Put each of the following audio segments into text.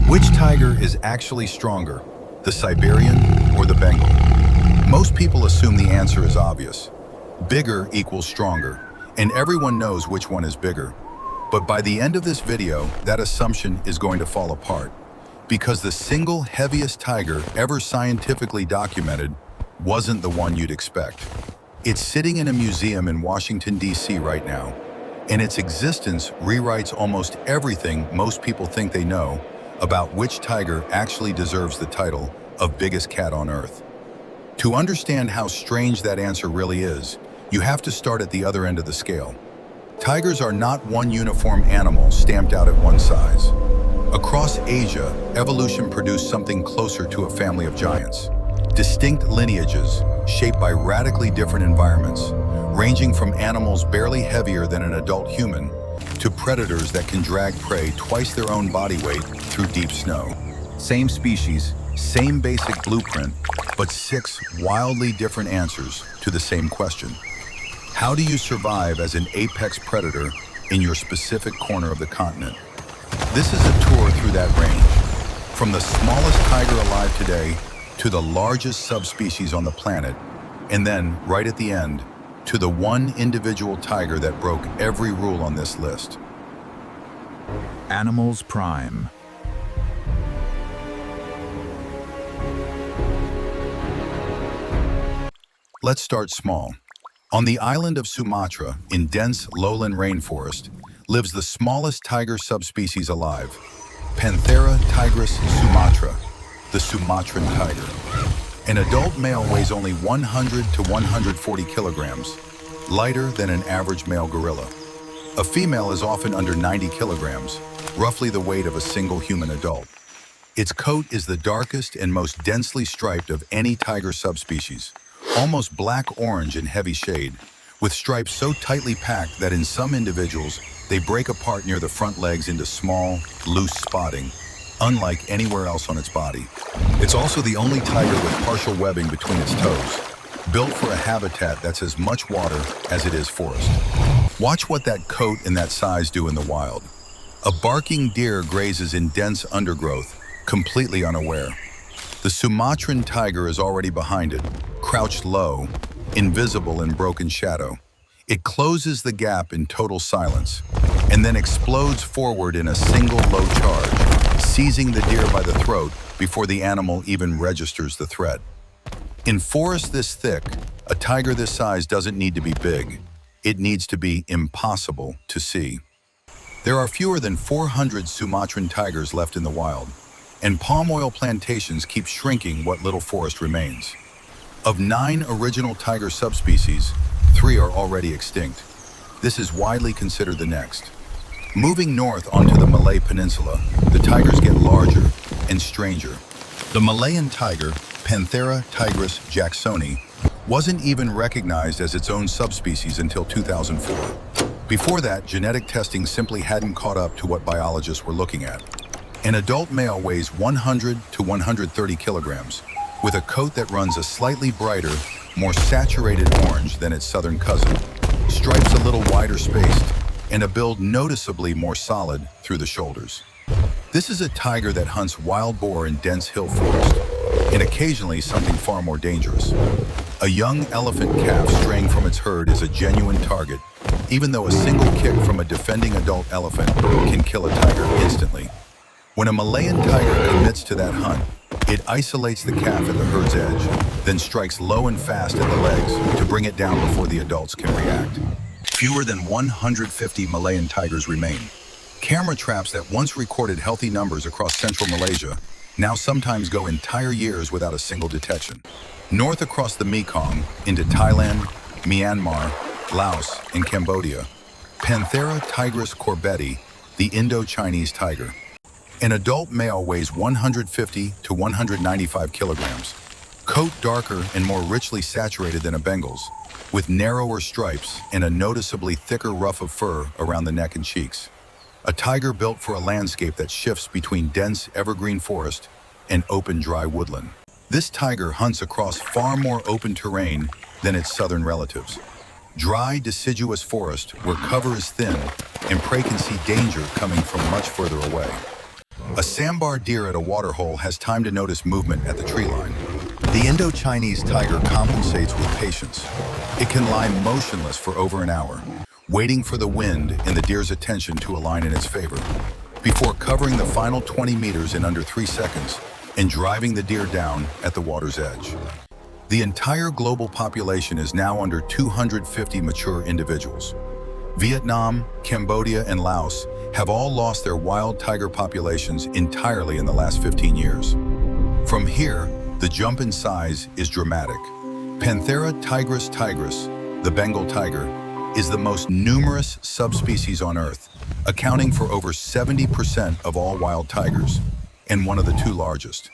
Which tiger is actually stronger, the Siberian or the Bengal? Most people assume the answer is obvious. Bigger equals stronger, and everyone knows which one is bigger. But by the end of this video, that assumption is going to fall apart, because the single heaviest tiger ever scientifically documented wasn't the one you'd expect. It's sitting in a museum in Washington, D.C. right now, and its existence rewrites almost everything most people think they know about which tiger actually deserves the title of biggest cat on Earth. To understand how strange that answer really is, you have to start at the other end of the scale. Tigers are not one uniform animal stamped out at one size. Across Asia, evolution produced something closer to a family of giants. Distinct lineages shaped by radically different environments, ranging from animals barely heavier than an adult human to predators that can drag prey twice their own body weight through deep snow. Same species, same basic blueprint, but 6 wildly different answers to the same question. How do you survive as an apex predator in your specific corner of the continent? This is a tour through that range, from the smallest tiger alive today to the largest subspecies on the planet, and then, right at the end, to the one individual tiger that broke every rule on this list. Animals Prime. Let's start small. On the island of Sumatra, in dense lowland rainforest, lives the smallest tiger subspecies alive, Panthera tigris sumatra, the Sumatran tiger. An adult male weighs only 100 to 140 kilograms, lighter than an average male gorilla. A female is often under 90 kilograms, roughly the weight of a single human adult. Its coat is the darkest and most densely striped of any tiger subspecies, almost black-orange in heavy shade, with stripes so tightly packed that in some individuals, they break apart near the front legs into small, loose spotting, unlike anywhere else on its body. It's also the only tiger with partial webbing between its toes, built for a habitat that's as much water as it is forest. Watch what that coat and that size do in the wild. A barking deer grazes in dense undergrowth, completely unaware. The Sumatran tiger is already behind it, crouched low, invisible in broken shadow. It closes the gap in total silence, and then explodes forward in a single low charge, seizing the deer by the throat before the animal even registers the threat. In forest this thick, a tiger this size doesn't need to be big. It needs to be impossible to see. There are fewer than 400 Sumatran tigers left in the wild, and palm oil plantations keep shrinking what little forest remains. Of 9 original tiger subspecies, 3 are already extinct. This is widely considered the next. Moving north onto the Malay Peninsula, the tigers get larger and stranger. The Malayan tiger, Panthera tigris jacksoni, wasn't even recognized as its own subspecies until 2004. Before that, genetic testing simply hadn't caught up to what biologists were looking at. An adult male weighs 100 to 130 kilograms, with a coat that runs a slightly brighter, more saturated orange than its southern cousin, stripes a little wider spaced, and a build noticeably more solid through the shoulders. This is a tiger that hunts wild boar in dense hill forest, and occasionally something far more dangerous. A young elephant calf straying from its herd is a genuine target, even though a single kick from a defending adult elephant can kill a tiger instantly. When a Malayan tiger commits to that hunt, it isolates the calf at the herd's edge, then strikes low and fast at the legs to bring it down before the adults can react. Fewer than 150 Malayan tigers remain. Camera traps that once recorded healthy numbers across central Malaysia now sometimes go entire years without a single detection. North across the Mekong into Thailand, Myanmar, Laos, and Cambodia, Panthera tigris corbeti, the Indochinese tiger. An adult male weighs 150 to 195 kilograms, coat darker and more richly saturated than a Bengal's, with narrower stripes and a noticeably thicker ruff of fur around the neck and cheeks. A tiger built for a landscape that shifts between dense evergreen forest and open dry woodland. This tiger hunts across far more open terrain than its southern relatives. Dry, deciduous forest where cover is thin and prey can see danger coming from much further away. A sambar deer at a waterhole has time to notice movement at the tree line. The Indochinese tiger compensates with patience. It can lie motionless for over an hour, waiting for the wind and the deer's attention to align in its favor, before covering the final 20 meters in under 3 seconds and driving the deer down at the water's edge. The entire global population is now under 250 mature individuals. Vietnam, Cambodia, and Laos have all lost their wild tiger populations entirely in the last 15 years. From here, the jump in size is dramatic. Panthera tigris tigris, the Bengal tiger, is the most numerous subspecies on Earth, accounting for over 70% of all wild tigers, and one of the 2 largest.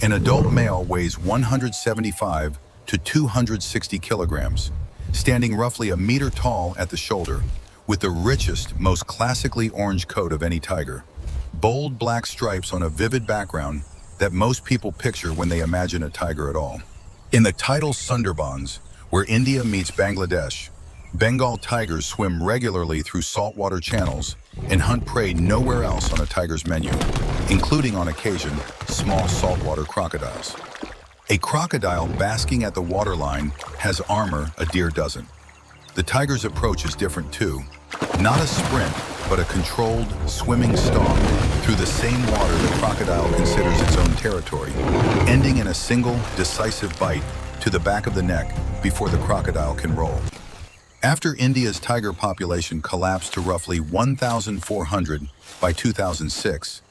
An adult male weighs 175 to 260 kilograms, standing roughly a meter tall at the shoulder, with the richest, most classically orange coat of any tiger. Bold black stripes on a vivid background that most people picture when they imagine a tiger at all. In the tidal Sundarbans, where India meets Bangladesh, Bengal tigers swim regularly through saltwater channels and hunt prey nowhere else on a tiger's menu, including on occasion, small saltwater crocodiles. A crocodile basking at the waterline has armor a deer doesn't. The tiger's approach is different too. Not a sprint, but a controlled, swimming stomp through the same water the crocodile considers its own territory, ending in a single, decisive bite to the back of the neck before the crocodile can roll. After India's tiger population collapsed to roughly 1,400 by 2006,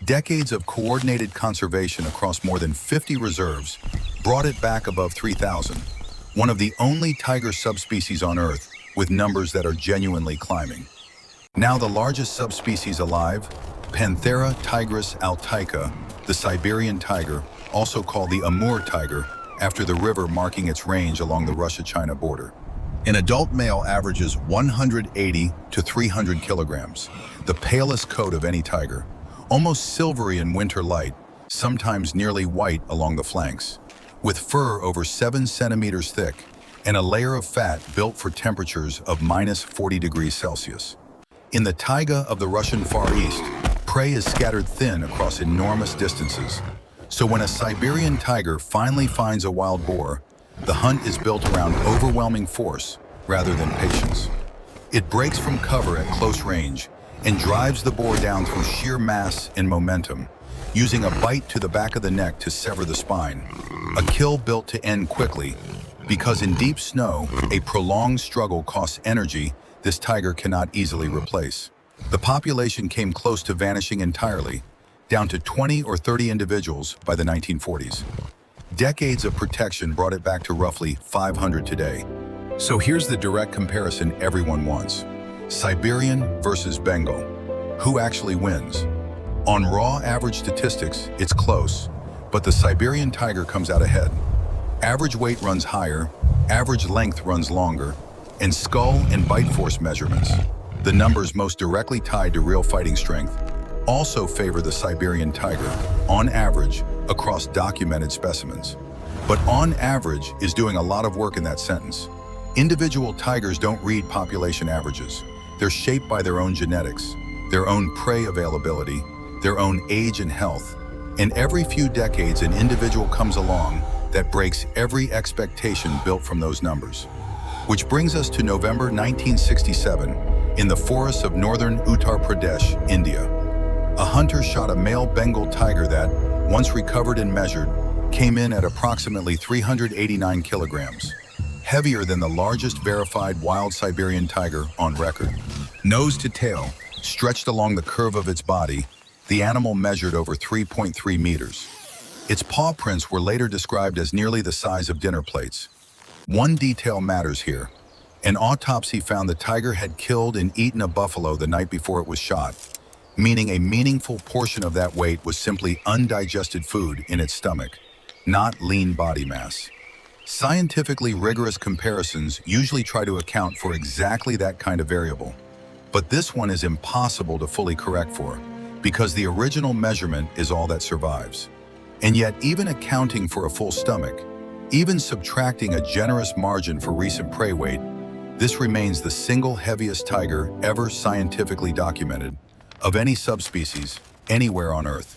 decades of coordinated conservation across more than 50 reserves brought it back above 3,000, one of the only tiger subspecies on Earth with numbers that are genuinely climbing. Now the largest subspecies alive, Panthera tigris altaica, the Siberian tiger, also called the Amur tiger, after the river marking its range along the Russia-China border. An adult male averages 180 to 300 kilograms, the palest coat of any tiger, almost silvery in winter light, sometimes nearly white along the flanks, with fur over 7 centimeters thick and a layer of fat built for temperatures of minus 40 degrees Celsius. In the taiga of the Russian Far East, prey is scattered thin across enormous distances. So when a Siberian tiger finally finds a wild boar, the hunt is built around overwhelming force rather than patience. It breaks from cover at close range and drives the boar down through sheer mass and momentum, using a bite to the back of the neck to sever the spine. A kill built to end quickly, because in deep snow, a prolonged struggle costs energy this tiger cannot easily replace. The population came close to vanishing entirely, down to 20 or 30 individuals by the 1940s. Decades of protection brought it back to roughly 500 today. So here's the direct comparison everyone wants. Siberian versus Bengal. Who actually wins? On raw average statistics, it's close, but the Siberian tiger comes out ahead. Average weight runs higher, average length runs longer, and skull and bite force measurements, the numbers most directly tied to real fighting strength, also favor the Siberian tiger, on average, across documented specimens. But on average is doing a lot of work in that sentence. Individual tigers don't read population averages. They're shaped by their own genetics, their own prey availability, their own age and health. And every few decades, an individual comes along that breaks every expectation built from those numbers. Which brings us to November 1967 in the forests of northern Uttar Pradesh, India. A hunter shot a male Bengal tiger that, once recovered and measured, came in at approximately 389 kilograms, heavier than the largest verified wild Siberian tiger on record. Nose to tail, stretched along the curve of its body, the animal measured over 3.3 meters. Its paw prints were later described as nearly the size of dinner plates. One detail matters here. An autopsy found the tiger had killed and eaten a buffalo the night before it was shot, meaning a meaningful portion of that weight was simply undigested food in its stomach, not lean body mass. Scientifically rigorous comparisons usually try to account for exactly that kind of variable, but this one is impossible to fully correct for, because the original measurement is all that survives. And yet, even accounting for a full stomach, even subtracting a generous margin for recent prey weight, this remains the single heaviest tiger ever scientifically documented, of any subspecies, anywhere on Earth.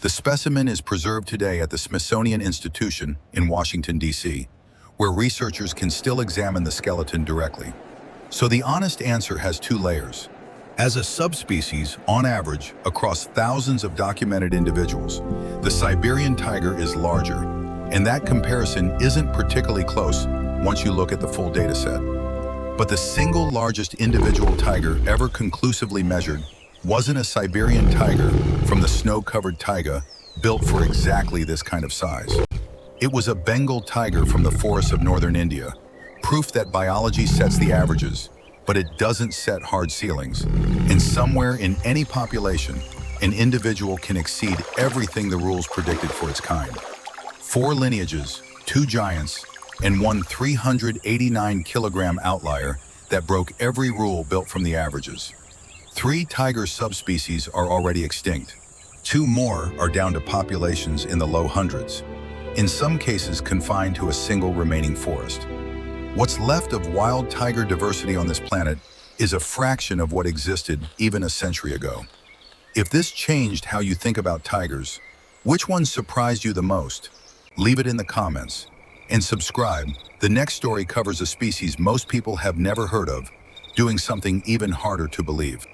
The specimen is preserved today at the Smithsonian Institution in Washington, D.C., where researchers can still examine the skeleton directly. So the honest answer has two layers. As a subspecies, on average, across thousands of documented individuals, the Siberian tiger is larger, and that comparison isn't particularly close once you look at the full data set. But the single largest individual tiger ever conclusively measured wasn't a Siberian tiger from the snow-covered taiga built for exactly this kind of size. It was a Bengal tiger from the forests of northern India, proof that biology sets the averages, but it doesn't set hard ceilings. And somewhere in any population, an individual can exceed everything the rules predicted for its kind. 4 lineages, 2 giants, and one 389-kilogram outlier that broke every rule built from the averages. 3 tiger subspecies are already extinct. 2 more are down to populations in the low hundreds, in some cases confined to a single remaining forest. What's left of wild tiger diversity on this planet is a fraction of what existed even a century ago. If this changed how you think about tigers, which one surprised you the most? Leave it in the comments. And subscribe. The next story covers a species most people have never heard of, doing something even harder to believe.